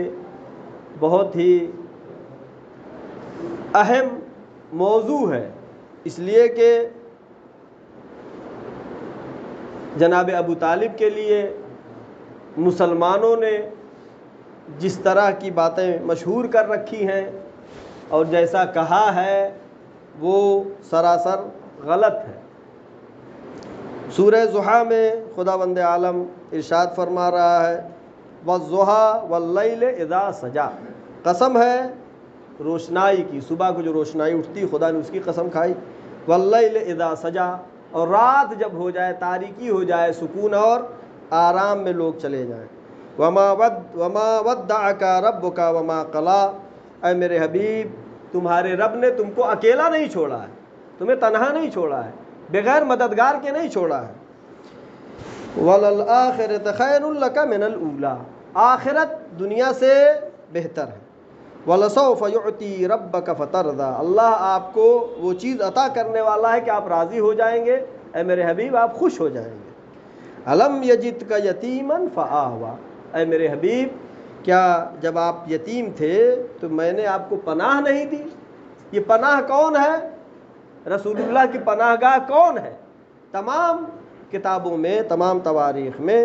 بہت ہی اہم موضوع ہے، اس لیے کہ جناب ابو طالب کے لیے مسلمانوں نے جس طرح کی باتیں مشہور کر رکھی ہیں اور جیسا کہا ہے وہ سراسر غلط ہے۔ سورہ ضحیٰ میں خداوند عالم ارشاد فرما رہا ہے وَالضُّحَىٰ وَاللَّيْلِ اِذَا سَجَا، قسم ہے روشنائی کی، صبح کو جو روشنائی اٹھتی خدا نے اس کی قسم کھائی، وَاللَّيْلِ اِذَا سَجَا، اور رات جب ہو جائے، تاریکی ہو جائے، سکون اور آرام میں لوگ چلے جائیں، وَمَا وَدَّعَكَ رَبُّكَ وَمَا قَلَىٰ، اے میرے حبیب تمہارے رب نے تم کو اکیلا نہیں چھوڑا ہے، تمہیں تنہا نہیں چھوڑا ہے، بغیر مددگار کے نہیں چھوڑا ہے۔ وَلَلْآخِرَةُ خَيْرٌ لَكَ مِنَ الْأُولَىٰ، آخرت دنیا سے بہتر ہے۔ وَلَسَوْفَ يُعْطِي رَبَّكَ فَتَرْضَىٰ، اللہ آپ کو وہ چیز عطا کرنے والا ہے کہ آپ راضی ہو جائیں گے، اے میرے حبیب آپ خوش ہو جائیں گے۔ أَلَمْ يَجِدْكَ يَتِيمًا فَآوَىٰ، اے میرے حبیب کیا جب آپ یتیم تھے تو میں نے آپ کو پناہ نہیں دی؟ یہ پناہ کون ہے؟ رسول اللہ کی پناہ گاہ کون ہے؟ تمام کتابوں میں، تمام تواریخ میں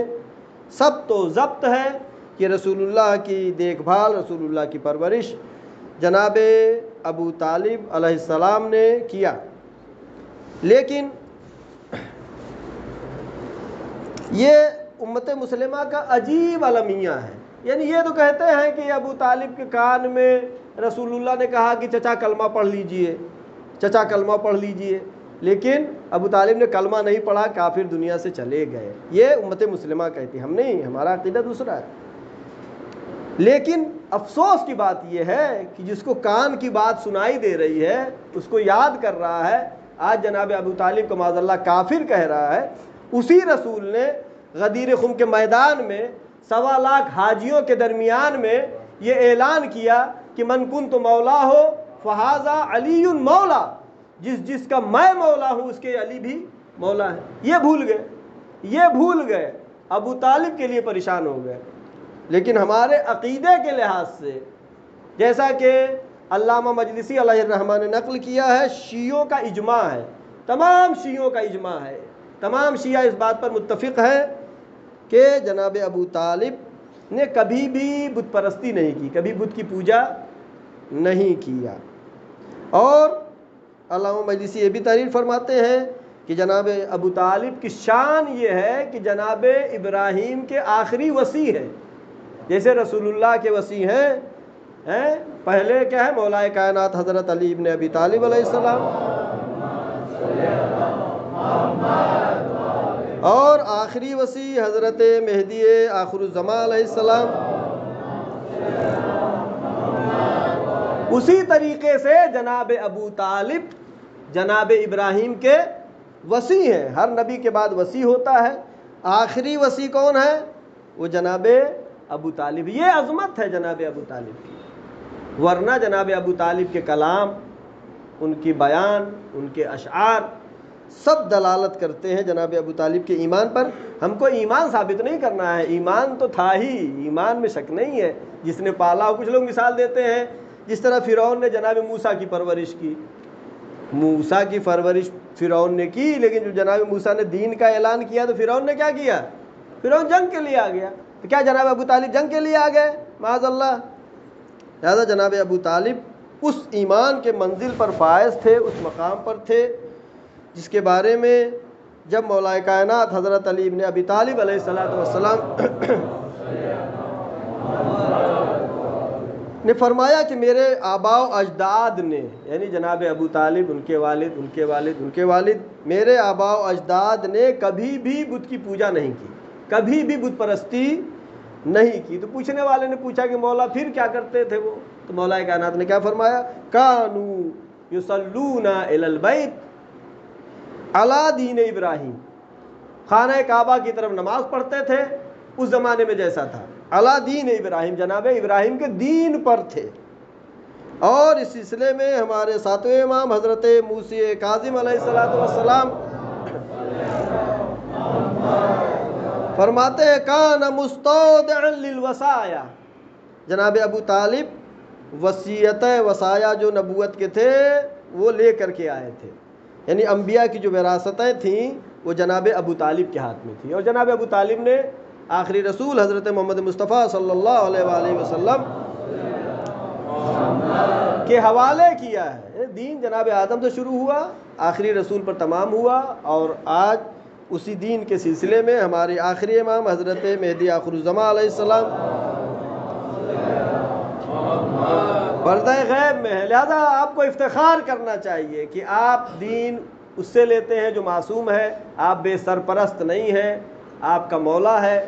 سب تو ضبط ہے کہ رسول اللہ کی دیکھ بھال، رسول اللہ کی پرورش جناب ابو طالب علیہ السلام نے کیا۔ لیکن یہ امت مسلمہ کا عجیب المیہ ہے، یعنی یہ تو کہتے ہیں کہ ابو طالب کے کان میں رسول اللہ نے کہا کہ چچا کلمہ پڑھ لیجئے، چچا کلمہ پڑھ لیجئے، لیکن ابو طالب نے کلمہ نہیں پڑھا، کافر دنیا سے چلے گئے۔ یہ امت مسلمہ کہتی، ہم نہیں، ہمارا عقیدہ دوسرا ہے۔ لیکن افسوس کی بات یہ ہے کہ جس کو کان کی بات سنائی دے رہی ہے اس کو یاد کر رہا ہے، آج جناب ابو طالب کو معاذ اللہ کافر کہہ رہا ہے، اسی رسول نے غدیر خم کے میدان میں 1.25 لاکھ حاجیوں کے درمیان میں یہ اعلان کیا کہ من کنت مولا ہو فہذا علی مولا، جس کا میں مولا ہوں اس کے علی بھی مولا ہے۔ یہ بھول گئے، ابو طالب کے لیے پریشان ہو گئے۔ لیکن ہمارے عقیدے کے لحاظ سے جیسا کہ علامہ مجلسی علیہ الرحمٰن نے نقل کیا ہے، شیعوں کا اجماع ہے، تمام شیعوں کا اجماع ہے، تمام شیعہ اس بات پر متفق ہے کہ جناب ابو طالب نے کبھی بھی بت پرستی نہیں کی، کبھی بت کی پوجا نہیں کیا۔ اور علامہ مجلسی یہ بھی تحریر فرماتے ہیں کہ جناب ابو طالب کی شان یہ ہے کہ جناب ابراہیم کے آخری وصی ہے. جیسے رسول اللہ کے وصی ہیں پہلے کیا ہے مولا کائنات حضرت علی ابن ابی طالب علیہ السلام، اور آخری وصی حضرت مہدی آخر الزمان علیہ السلام. اسی طریقے سے جناب ابو طالب جناب ابراہیم کے وصی ہیں. ہر نبی کے بعد وصی ہوتا ہے. آخری وصی کون ہے؟ وہ جناب ابو طالب. یہ عظمت ہے جناب ابو طالب کی. ورنہ جناب ابو طالب کے کلام، ان کی بیان، ان کے اشعار سب دلالت کرتے ہیں جناب ابو طالب کے ایمان پر. ہم کو ایمان ثابت نہیں کرنا ہے، ایمان تو تھا ہی، ایمان میں شک نہیں ہے. جس نے پالا ہو، کچھ لوگ مثال دیتے ہیں جس طرح فرعون نے جناب موسیٰ کی پرورش کی. موسیٰ کی پرورش فرعون نے کی، لیکن جو جناب موسیٰ نے دین کا اعلان کیا تو فرعون نے کیا کیا؟ فرعون جنگ کے لیے آ گیا. تو کیا جناب ابو طالب جنگ کے لیے آ گئے؟ معاذ اللہ. لہٰذا جناب ابو طالب اس ایمان کے منزل پر فائز تھے، اس مقام پر تھے جس کے بارے میں جب مولا کائنات حضرت علی ابن ابی طالب علیہ السلام نے فرمایا کہ میرے آباء و اجداد نے، یعنی جناب ابو طالب، ان کے والد، ان کے والد، ان کے والد، میرے آباء و اجداد نے کبھی بھی بت کی پوجا نہیں کی، کبھی بھی بت پرستی نہیں کی. تو پوچھنے والے نے پوچھا کہ مولا پھر کیا کرتے تھے وہ؟ تو مولا کائنات نے کیا فرمایا؟ کانو یصلون الی البیت علی دین ابراہیم. خانہ کعبہ کی طرف نماز پڑھتے تھے اس زمانے میں جیسا تھا، علی دین ابراہیم، جناب ابراہیم کے دین پر تھے. اور اس سلسلے میں ہمارے ساتویں امام حضرت موسی کاظم علیہ السلام فرماتے ہیں کان مستودعا للوصایا. جناب ابو طالب وصیت وصایا جو نبوت کے تھے وہ لے کر کے آئے تھے. یعنی انبیاء کی جو وراثتیں تھیں وہ جناب ابو طالب کے ہاتھ میں تھی. اور جناب ابو طالب نے آخری رسول حضرت محمد مصطفیٰ صلی اللہ علیہ وآلہ وسلم کے حوالے کیا ہے. دین جناب آدم سے شروع ہوا، آخری رسول پر تمام ہوا، اور آج اسی دین کے سلسلے میں ہمارے آخری امام حضرت مہدی آخر الزمان علیہ السلام پردہ غیب میں ہے. لہذا آپ کو افتخار کرنا چاہیے کہ آپ دین اس سے لیتے ہیں جو معصوم ہے. آپ بے سرپرست نہیں ہیں، آپ کا مولا ہے.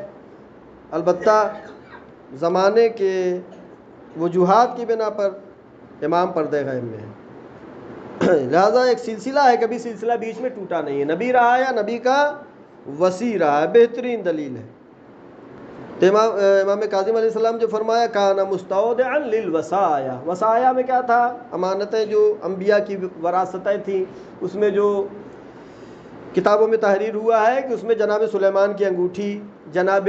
البتہ زمانے کے وجوہات کی بنا پر امام پردہ غیب میں ہے. لہذا ایک سلسلہ ہے، کبھی سلسلہ بیچ میں ٹوٹا نہیں ہے. نبی رہا یا نبی کا وصی رہا ہے، بہترین دلیل ہے. تو امام کاظم علیہ السلام جو فرمایا کان مستودعا للوصایا، وصایا میں کیا تھا؟ امانتیں جو انبیاء کی وراثتیں تھیں، اس میں جو کتابوں میں تحریر ہوا ہے کہ اس میں جناب سلیمان کی انگوٹھی، جناب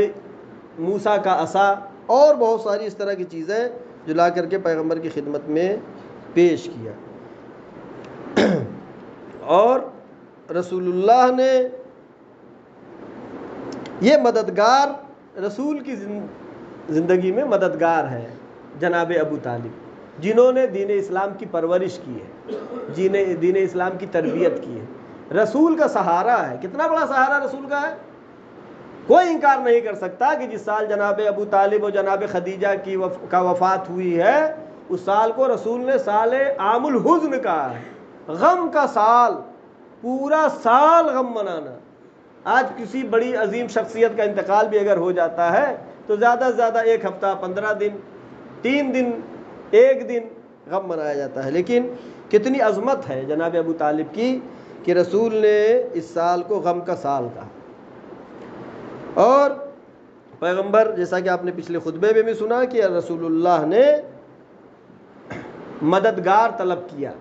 موسیٰ کا عصا اور بہت ساری اس طرح کی چیزیں جو لا کر کے پیغمبر کی خدمت میں پیش کیا. اور رسول اللہ نے یہ مددگار، رسول کی زندگی میں مددگار ہے جناب ابو طالب، جنہوں نے دین اسلام کی پرورش کی ہے، دین اسلام کی تربیت کی ہے. رسول کا سہارا ہے. کتنا بڑا سہارا رسول کا ہے! کوئی انکار نہیں کر سکتا کہ جس سال جناب ابو طالب اور جناب خدیجہ کا وفات ہوئی ہے، اس سال کو رسول نے سال عام الحزن کہا ہے، غم کا سال، پورا سال غم منانا. آج کسی بڑی عظیم شخصیت کا انتقال بھی اگر ہو جاتا ہے تو زیادہ سے زیادہ 1 ہفتہ، 15 دن، 3 دن، 1 دن غم منایا جاتا ہے. لیکن کتنی عظمت ہے جناب ابو طالب کی کہ رسول نے اس سال کو غم کا سال کہا. اور پیغمبر، جیسا کہ آپ نے پچھلے خطبے میں بھی سنا کہ رسول اللہ نے مددگار طلب کیا،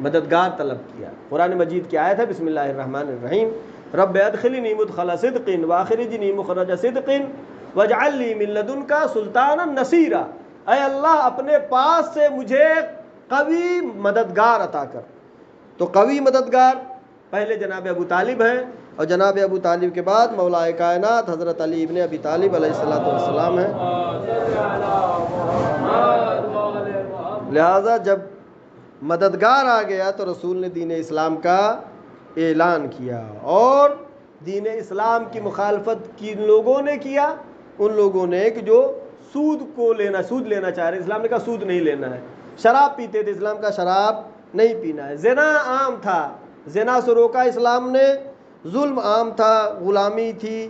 مددگار طلب کیا. قرآن مجید کی آیت ہے بسم اللہ الرحمن الرحیم رب ادخلنی مدخل صدق واخرجنی مخرج صدق واجعل لی من لدنک سلطانا نصیرا. اے اللہ اپنے پاس سے مجھے قوی مددگار عطا کر. تو قوی مددگار پہلے جناب ابو طالب ہیں، اور جناب ابو طالب کے بعد مولا کائنات حضرت علی ابن ابی طالب علیہ السلام ہیں. لہذا جب مددگار آ گیا تو رسول نے دین اسلام کا اعلان کیا، اور دین اسلام کی مخالفت کن لوگوں نے کیا؟ ان لوگوں نے کہ جو سود لینا چاہ رہے. اسلام نے کہا سود نہیں لینا ہے. شراب پیتے تھے، اسلام کا شراب نہیں پینا ہے. زنا عام تھا، زنا سے روکا اسلام نے. ظلم عام تھا، غلامی تھی،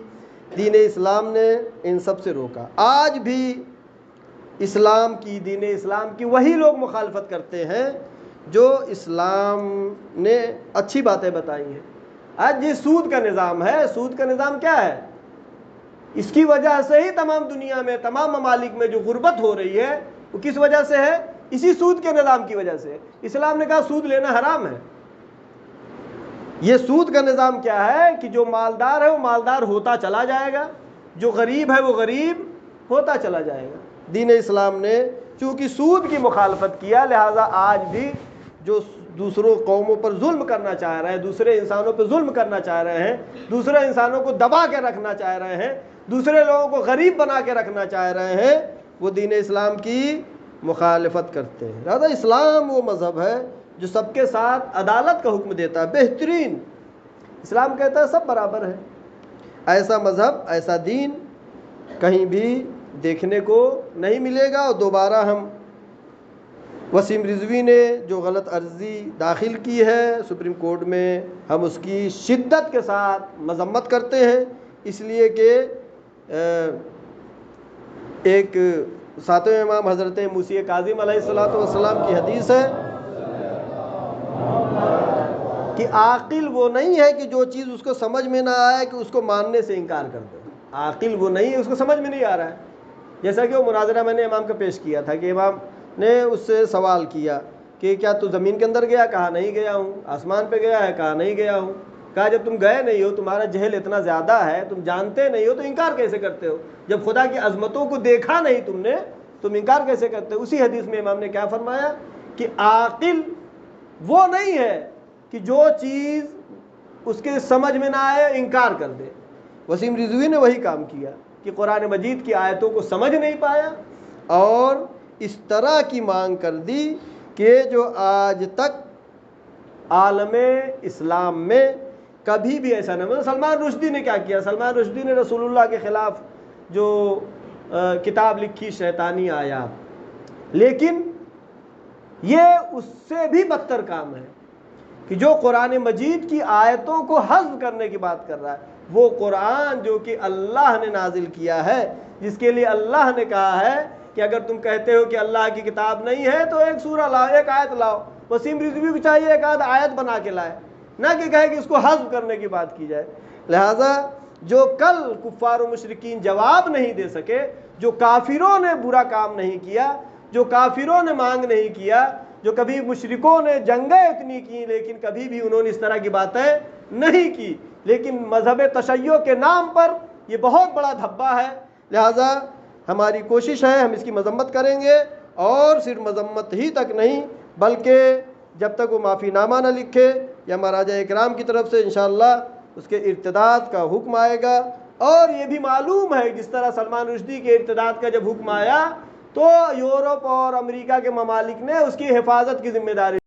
دین اسلام نے ان سب سے روکا. آج بھی دین اسلام کی وہی لوگ مخالفت کرتے ہیں جو اسلام نے اچھی باتیں بتائی ہیں. آج یہ سود کا نظام ہے. سود کا نظام کیا ہے؟ اس کی وجہ سے ہی تمام دنیا میں، تمام ممالک میں جو غربت ہو رہی ہے وہ کس وجہ سے ہے؟ اسی سود کے نظام کی وجہ سے. اسلام نے کہا سود لینا حرام ہے. یہ سود کا نظام کیا ہے کہ جو مالدار ہے وہ مالدار ہوتا چلا جائے گا، جو غریب ہے وہ غریب ہوتا چلا جائے گا. دین اسلام نے چونکہ سود کی مخالفت کیا، لہذا آج بھی جو دوسروں قوموں پر ظلم کرنا چاہ رہے ہیں، دوسرے انسانوں پر ظلم کرنا چاہ رہے ہیں، دوسرے انسانوں کو دبا کے رکھنا چاہ رہے ہیں، دوسرے لوگوں کو غریب بنا کے رکھنا چاہ رہے ہیں، وہ دین اسلام کی مخالفت کرتے ہیں. لہذا اسلام وہ مذہب ہے جو سب کے ساتھ عدالت کا حکم دیتا ہے، بہترین. اسلام کہتا ہے سب برابر ہے. ایسا مذہب، ایسا دین کہیں بھی دیکھنے کو نہیں ملے گا. اور دوبارہ ہم وسیم رضوی نے جو غلط عرضی داخل کی ہے سپریم کورٹ میں، ہم اس کی شدت کے ساتھ مذمت کرتے ہیں، اس لیے کہ ایک ساتویں امام حضرت موسی کاظم علیہ السلام کی حدیث ہے کہ عاقل وہ نہیں ہے کہ جو چیز اس کو سمجھ میں نہ آئے کہ اس کو ماننے سے انکار کر دے. عاقل وہ نہیں ہے، اس کو سمجھ میں نہیں آ رہا ہے. جیسا کہ وہ مناظرہ میں نے امام کا پیش کیا تھا کہ امام نے اس سے سوال کیا کہ کیا تو زمین کے اندر گیا؟ کہا نہیں گیا ہوں. آسمان پہ گیا ہے؟ کہا نہیں گیا ہوں. کہا جب تم گئے نہیں ہو، تمہارا جہل اتنا زیادہ ہے، تم جانتے نہیں ہو تو انکار کیسے کرتے ہو؟ جب خدا کی عظمتوں کو دیکھا نہیں تم نے، تم انکار کیسے کرتے ہو؟ اسی حدیث میں امام نے کیا فرمایا کہ عاقل وہ نہیں ہے کہ جو چیز اس کے سمجھ میں نہ آئے انکار کر دے. وسیم رضوی نے وہی کام کیا کہ قرآن مجید کی آیتوں کو سمجھ نہیں پایا اور اس طرح کی مانگ کر دی کہ جو آج تک عالم اسلام میں کبھی بھی ایسا نہیں. سلمان رشدی نے کیا کیا؟ سلمان رشدی نے رسول اللہ کے خلاف جو کتاب لکھی شیطانی آیات، لیکن یہ اس سے بھی بدتر کام ہے کہ جو قرآن مجید کی آیتوں کو حذف کرنے کی بات کر رہا ہے. وہ قرآن جو کہ اللہ نے نازل کیا ہے، جس کے لیے اللہ نے کہا ہے کہ اگر تم کہتے ہو کہ اللہ کی کتاب نہیں ہے تو ایک سورہ لاؤ، ایک آیت لاؤ. وسیم رضوی کو چاہیے ایک آیت بنا کے لائے، نہ کہ کہے کہ اس کو حذف کرنے کی بات کی جائے. لہذا جو کل کفار و مشرکین جواب نہیں دے سکے، جو کافروں نے برا کام نہیں کیا، جو کافروں نے مانگ نہیں کیا، جو کبھی مشرکوں نے جنگیں اتنی کی لیکن کبھی بھی انہوں نے اس طرح کی باتیں نہیں کی، لیکن مذہب تشیع کے نام پر یہ بہت بڑا دھبا ہے. لہذا ہماری کوشش ہے ہم اس کی مذمت کریں گے، اور صرف مذمت ہی تک نہیں بلکہ جب تک وہ معافی نامہ نہ لکھے یا مہاراجہ اکرام کی طرف سے انشاءاللہ اس کے ارتداد کا حکم آئے گا. اور یہ بھی معلوم ہے جس طرح سلمان رشدی کے ارتداد کا جب حکم آیا تو یورپ اور امریکہ کے ممالک نے اس کی حفاظت کی ذمہ داری